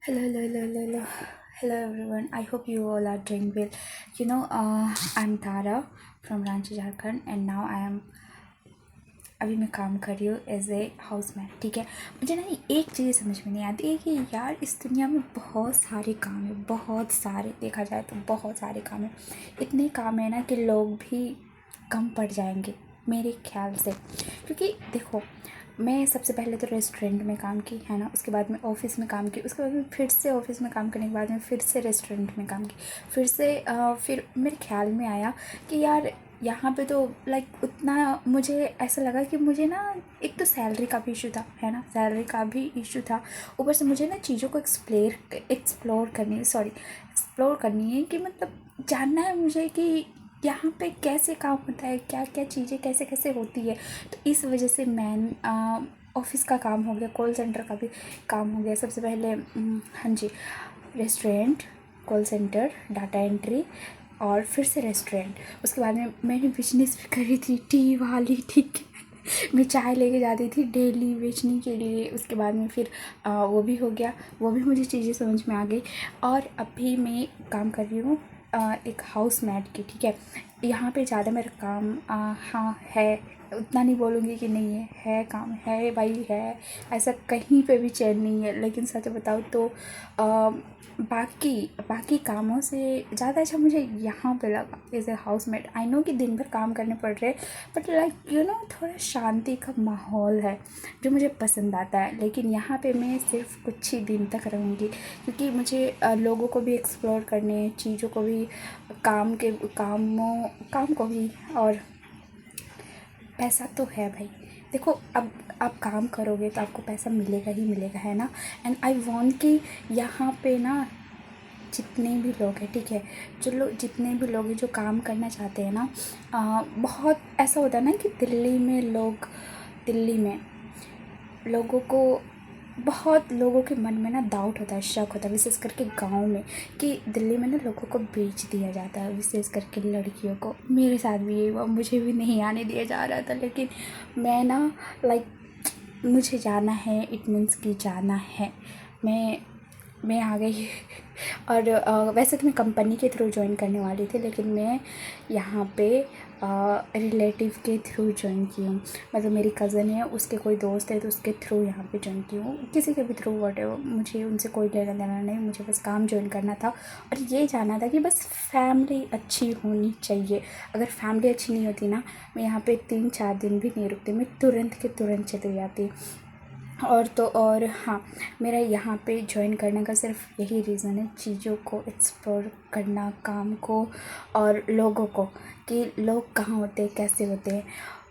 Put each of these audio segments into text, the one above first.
Hello everyone. I hope you all are doing well. I'm Tara from Ranchi, Jharkhand, and now I am अभी मैं काम कर रही हूँ एज ए हाउस मैट। ठीक है, मुझे ना एक चीज़ समझ में नहीं आती है कि यार इस दुनिया में बहुत सारे काम है, बहुत सारे, देखा जाए तो बहुत सारे काम है। इतने काम है ना कि लोग भी कम पड़ जाएंगे मेरे ख्याल से। क्योंकि देखो, मैं सबसे पहले तो रेस्टोरेंट में काम की है ना, उसके बाद में ऑफ़िस में काम की, उसके बाद में फिर से ऑफ़िस में काम करने के बाद में फिर से रेस्टोरेंट में काम की, फिर मेरे ख्याल में आया कि यार यहाँ पे तो लाइक उतना मुझे ऐसा लगा कि मुझे ना एक तो सैलरी का भी इशू था, है ना, सैलरी का भी इशू था। ऊपर से मुझे ना चीज़ों को एक्सप्लोर करनी है कि मतलब जानना है मुझे कि यहाँ पे कैसे काम होता है, क्या क्या चीज़ें कैसे कैसे होती है। तो इस वजह से मैं ऑफ़िस का काम हो गया, कॉल सेंटर का भी काम हो गया। सबसे पहले हाँ जी, restaurant, call centre, data entry और फिर से रेस्टोरेंट। उसके बाद में मैंने बिजनेस भी करी थी, टी वाली। ठीक है, मैं चाय लेके जाती थी डेली बेचने के लिए। उसके बाद में फिर वो भी हो गया, वो भी मुझे चीज़ें समझ में आ गई। और अभी मैं काम कर रही हूँ एक हाउस मैट की। ठीक है, यहाँ पे ज़्यादा मेरा काम हाँ है, उतना नहीं बोलूँगी कि नहीं है काम है भाई है, ऐसा कहीं पे भी चैन नहीं है। लेकिन सच बताऊँ तो बाकी बाकी कामों से ज़्यादा अच्छा मुझे यहाँ पे लगा as a housemate. I know कि दिन भर काम करने पड़ रहे, बट लाइक थोड़ा शांति का माहौल है जो मुझे पसंद आता है। लेकिन यहाँ पे मैं सिर्फ कुछ ही दिन तक रहूँगी, क्योंकि मुझे लोगों को भी एक्सप्लोर करने, चीज़ों को भी, काम को भी, और पैसा तो है भाई। देखो, अब आप काम करोगे तो आपको पैसा मिलेगा ही मिलेगा, है ना। एंड आई वॉन्ट कि यहाँ पे ना जितने भी लोग हैं, ठीक है, जितने भी लोग हैं जो काम करना चाहते हैं ना, बहुत ऐसा होता है ना कि दिल्ली में लोगों को, बहुत लोगों के मन में ना डाउट होता है, शक होता है, विशेष करके गांव में, कि दिल्ली में ना लोगों को बेच दिया जाता है, विशेष करके लड़कियों को। मेरे साथ भी ये हुआ, मुझे भी नहीं आने दिया जा रहा था, लेकिन मैं ना लाइक मुझे जाना है, इट मीन्स कि जाना है। मैं आ गई। और वैसे तो मैं कंपनी के थ्रू ज्वाइन करने वाली थी, लेकिन मैं यहाँ पे रिलेटिव के थ्रू ज्वाइन की हूँ। मतलब मेरी कज़न है, उसके कोई दोस्त है, तो उसके थ्रू यहाँ पे ज्वाइन की हूँ। किसी के भी थ्रू वॉटेवर, मुझे उनसे कोई लेना देना नहीं, मुझे बस काम ज्वाइन करना था। और ये जानना था कि बस फैमिली अच्छी होनी चाहिए। अगर फैमिली अच्छी नहीं होती ना, मैं यहाँ पे 3-4 दिन भी नहीं रुकती, मैं तुरंत के तुरंत चली जाती। और हाँ, मेरा यहाँ पे ज्वाइन करने का सिर्फ यही रीज़न है, चीज़ों को एक्सप्लोर करना, काम को और लोगों को, कि लोग कहाँ होते हैं, कैसे होते हैं।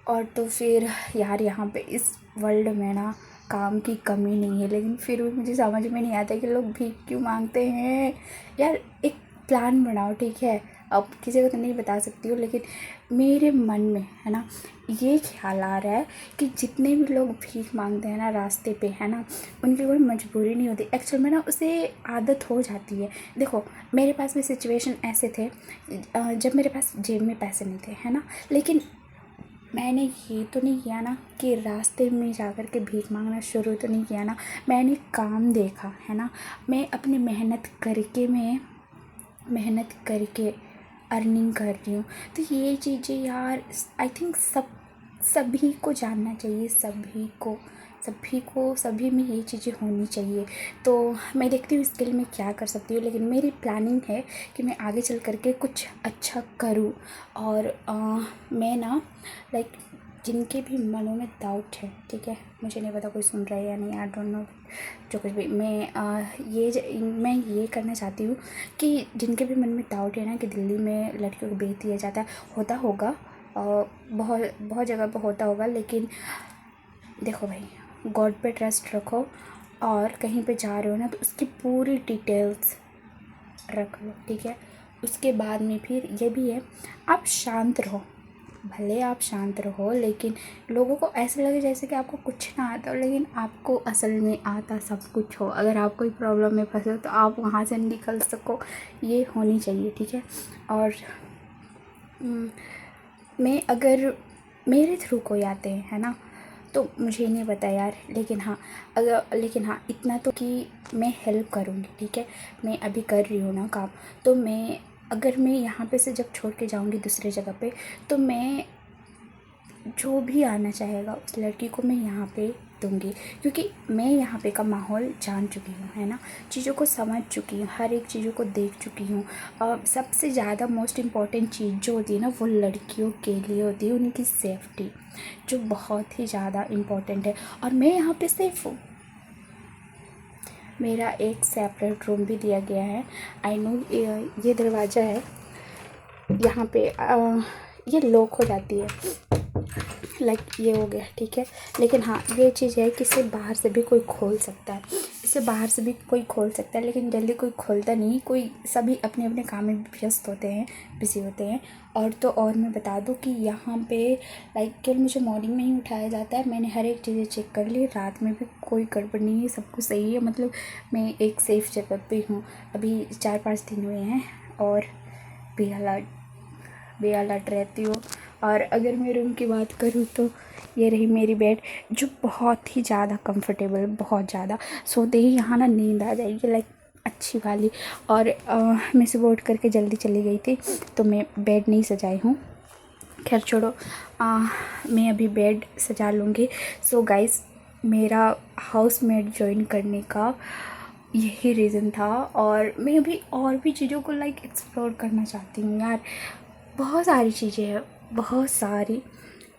और तो फिर यार यहाँ पे इस वर्ल्ड में ना काम की कमी नहीं है, लेकिन फिर भी मुझे समझ में नहीं आता कि लोग भीख क्यों मांगते हैं। यार एक प्लान बनाओ, ठीक है, अब किसी को तो नहीं बता सकती हूँ, लेकिन मेरे मन में है ना ये ख्याल आ रहा है कि जितने भी लोग भीख मांगते हैं ना रास्ते पे, है ना, उनकी कोई मजबूरी नहीं होती एक्चुअल में ना, उसे आदत हो जाती है। देखो, मेरे पास भी सिचुएशन ऐसे थे जब मेरे पास जेब में पैसे नहीं थे, है ना, लेकिन मैंने ये तो नहीं किया ना कि रास्ते में जाकर के भीख मांगना शुरू तो नहीं किया ना। मैंने काम देखा, है ना, मैं अपनी मेहनत करके अर्निंग कर रही हूँ। तो ये चीज़ें यार आई थिंक सभी को जानना चाहिए, सभी में ये चीज़ें होनी चाहिए। तो मैं देखती हूँ इसके लिए मैं क्या कर सकती हूँ, लेकिन मेरी प्लानिंग है कि मैं आगे चल करके कुछ अच्छा करूँ। और मैं ना लाइक जिनके भी मनों में डाउट है, ठीक है, मुझे नहीं पता कोई सुन रहा है या नहीं, आई डोंट नो, जो कुछ भी, मैं ये करना चाहती हूँ कि जिनके भी मन में डाउट है ना कि दिल्ली में लड़कियों को बेच दिया जाता है, होता होगा, बहुत बहुत जगह पर होता होगा, लेकिन देखो भाई, गॉड पे ट्रस्ट रखो, और कहीं पे जा रहे हो ना तो उसकी पूरी डिटेल्स रख लो, ठीक है। उसके बाद में फिर ये भी है, आप शांत रहो, भले आप शांत रहो, लेकिन लोगों को ऐसे लगे जैसे कि आपको कुछ ना आता हो, लेकिन आपको असल में आता सब कुछ हो। अगर आप कोई प्रॉब्लम में फंसे हो तो आप वहाँ से निकल सको, ये होनी चाहिए, ठीक है। और मैं अगर मेरे थ्रू कोई आते हैं, है ना, तो मुझे नहीं पता यार, लेकिन हाँ इतना तो कि मैं हेल्प करूँगी, ठीक है। मैं अभी कर रही हूँ ना काम, तो अगर मैं यहाँ पे से जब छोड़ के जाऊँगी दूसरे जगह पे, तो मैं जो भी आना चाहेगा उस लड़की को मैं यहाँ पे दूँगी, क्योंकि मैं यहाँ पे का माहौल जान चुकी हूँ, है ना। चीज़ों को समझ चुकी हूँ, हर एक चीज़ों को देख चुकी हूँ। सबसे ज़्यादा मोस्ट इम्पॉर्टेंट चीज़ जो होती है ना, वो लड़कियों के लिए होती है उनकी सेफ्टी, जो बहुत ही ज़्यादा इम्पॉर्टेंट है। और मैं यहाँ पे सेफ हूँ, मेरा एक सेपरेट रूम भी दिया गया है। आई नो ये दरवाज़ा है, यहाँ पे ये लॉक हो जाती है, लाइक ये हो गया, ठीक है। लेकिन हाँ ये चीज़ है कि इसे बाहर से भी कोई खोल सकता है, इसे बाहर से भी कोई खोल सकता है, लेकिन जल्दी कोई खोलता नहीं, कोई सभी अपने अपने काम में व्यस्त होते हैं, बिज़ी होते हैं। और मैं बता दूं कि यहाँ पे लाइक कल मुझे मॉर्निंग में ही उठाया जाता है। मैंने हर एक चीज़ें चेक कर ली, रात में भी कोई गड़बड़ नहीं है, सब कुछ सही है। मतलब मैं एक सेफ़ जगह पे हूँ। अभी 4-5 दिन हुए हैं और बे अलर्ट रहती हूँ। और अगर मैं रूम की बात करूँ तो ये रही मेरी बेड, जो बहुत ही ज़्यादा कंफर्टेबल है, बहुत ज़्यादा। सोते ही यहाँ ना नींद आ जाएगी, लाइक अच्छी वाली। और मैं सुबह उठ करके जल्दी चली गई थी, तो मैं बेड नहीं सजाई हूँ। खैर छोड़ो, मैं अभी बेड सजा लूँगी। सो गाइस, मेरा हाउसमेट ज्वाइन करने का यही रीज़न था। और मैं अभी और भी चीज़ों को लाइक एक्सप्लोर करना चाहती हूँ यार। बहुत सारी चीज़ें हैं, बहुत सारी।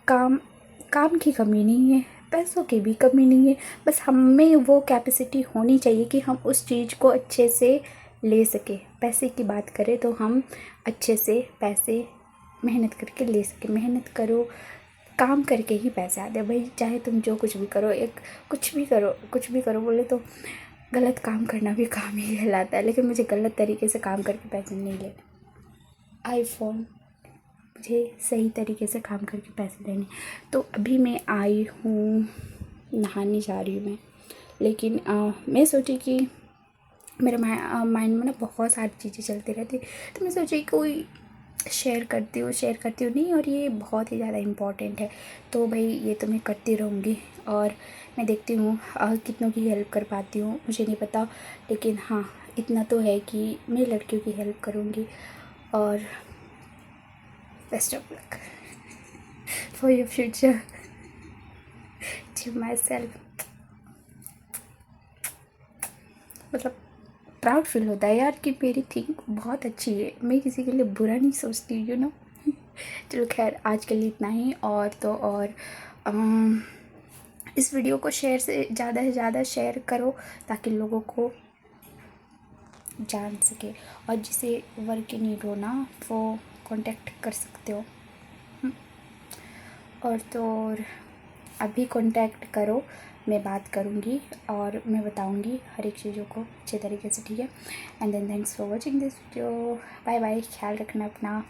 काम की कमी नहीं है, पैसों की भी कमी नहीं है, बस हमें वो कैपेसिटी होनी चाहिए कि हम उस चीज़ को अच्छे से ले सकें। पैसे की बात करें तो हम अच्छे से पैसे मेहनत करके ले सकें। मेहनत करो, काम करके ही पैसे आते हैं भाई। चाहे तुम जो कुछ भी करो, कुछ भी करो बोले तो गलत काम करना भी काम ही कहलाता है। लेकिन मुझे गलत तरीके से काम करके पैसे नहीं लेने। आईफोन, मुझे सही तरीके से काम करके पैसे लेने। तो अभी मैं आई हूँ, नहाने जा रही हूँ मैं। लेकिन मैं सोची कि मेरे माइंड में ना बहुत सारी चीज़ें चलती रहती, तो मैं सोची कोई शेयर करती हूँ नहीं। और ये बहुत ही ज़्यादा इम्पॉर्टेंट है, तो भाई ये तो मैं करती रहूँगी। और मैं देखती हूँ कितनों की हेल्प कर पाती हूँ, मुझे नहीं पता। लेकिन हाँ इतना तो है कि मैं लड़कियों की हेल्प करूँगी। और best of luck for your future to myself. मतलब प्राउड फील होता है यार कि मेरी थिंक बहुत अच्छी है, मैं किसी के लिए बुरा नहीं सोचती, यू नो। चलो खैर, आज के लिए इतना ही। और तो और इस वीडियो को से ज़्यादा शेयर करो, ताकि लोगों को जान सके। और जिसे वर्क की नीड हो ना, वो कांटेक्ट कर सकते हो। और तो और अभी कांटेक्ट करो, मैं बात करूँगी और मैं बताऊँगी हर एक चीज़ों को अच्छे तरीके से, ठीक है। And then thanks for watching this video. Bye bye, ख्याल रखना अपना।